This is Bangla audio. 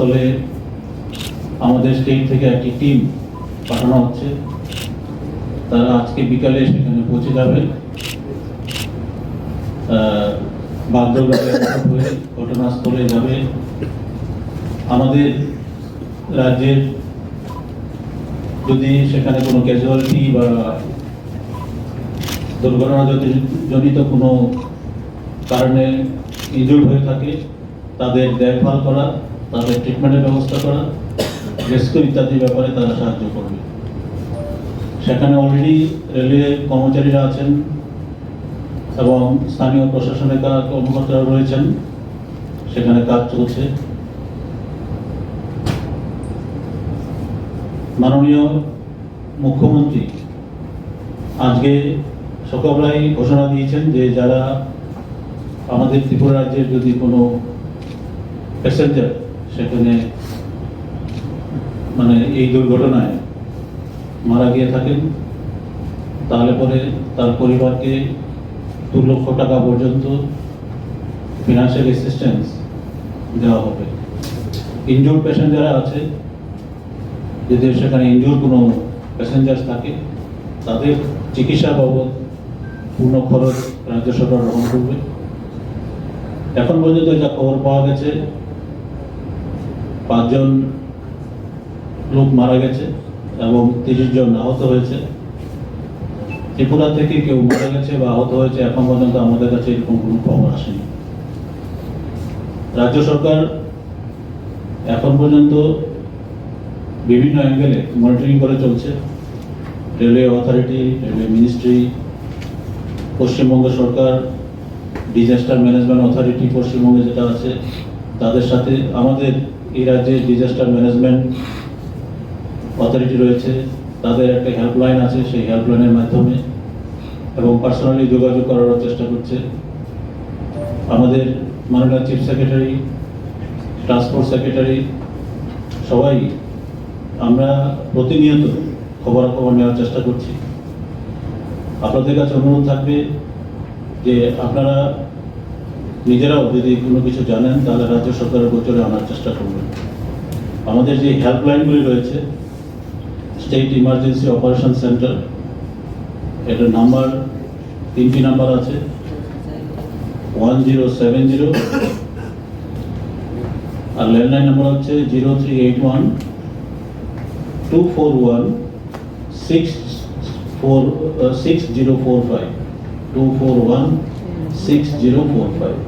ঘটনাস্থলে আমাদের স্টেট থেকে একটি টিম পাঠানো হচ্ছে। তারা আজকে বিকালে সেখানে পৌঁছে যাবে। বাগডোগরা হয়ে ঘটনাস্থলে যাবে। আমাদের রাজ্যের যদি সেখানে কোনো ক্যাজুয়ালিটি বা দুর্ঘটনাজনিত কোনো কারণে ইনজুর্ড হয়ে থাকে, তাদের দেখভাল করা, তাদের ট্রিটমেন্টের ব্যবস্থা করা, রেস্কিউ ইত্যাদি ব্যাপারে তারা সাহায্য করবে। সেখানে অলরেডি রেলওয়ে কর্মচারীরা আছেন এবং স্থানীয় প্রশাসনের কর্মকর্তারা রয়েছেন, সেখানে কাজ চলছে। মাননীয় মুখ্যমন্ত্রী আজকে সকালবেলায় ঘোষণা দিয়েছেন যে যারা আমাদের ত্রিপুরা রাজ্যের যদি কোনো প্যাসেঞ্জার সেখানে মানে এই দুর্ঘটনায় মারা গিয়ে থাকেন, তাহলে পরে তার পরিবারকে 2 লক্ষ টাকা পর্যন্ত ফিনান্সিয়াল অ্যাসিস্ট্যান্স দেওয়া হবে। ইনজুর্ড প্যাসেঞ্জাররা আছে, যদি সেখানে ইনজুর্ড কোনো প্যাসেঞ্জার থাকে, তাদের চিকিৎসা বাবদ পূর্ণ খরচ রাজ্য সরকার গ্রহণ করবে। এখন পর্যন্ত যা খবর পাওয়া গেছে, 5 জন লোক মারা গেছে এবং 30 জন আহত হয়েছে। ত্রিপুরা থেকে কেউ মারা গেছে বা আহত হয়েছে এখন পর্যন্ত আমাদের কাছে এরকম কোনো খবর আসেনি। রাজ্য সরকার এখন পর্যন্ত বিভিন্ন অ্যাঙ্গেলে মনিটরিং করে চলছে। Railway authority, railway ministry, Paschimbanga সরকার, ডিজাস্টার ম্যানেজমেন্ট অথরিটি পশ্চিমবঙ্গে যেটা আছে, তাদের সাথে আমাদের এই রাজ্যে ডিজাস্টার ম্যানেজমেন্ট অথরিটি রয়েছে, তাদের একটা হেল্পলাইন আছে, সেই হেল্পলাইনের মাধ্যমে এবং পার্সোনালি যোগাযোগ করার চেষ্টা করছে। আমাদের মাননীয় চিফ সেক্রেটারি, ট্রান্সপোর্ট সেক্রেটারি, সবাই আমরা প্রতিনিয়ত খবরাখবর নেওয়ার চেষ্টা করছি। আপনাদের কাছে অনুরোধ থাকবে যে আপনারা নিজেরাও যদি কোনো কিছু জানেন তাহলে রাজ্য সরকারের গোচরে আনার চেষ্টা করবেন। আমাদের যে হেল্পলাইনগুলি রয়েছে, স্টেট ইমার্জেন্সি অপারেশন সেন্টার, এটার নাম্বার 3টি নাম্বার আছে, 1070, আর ল্যান্ডলাইন নাম্বার হচ্ছে 0381 241 6045 241 6045।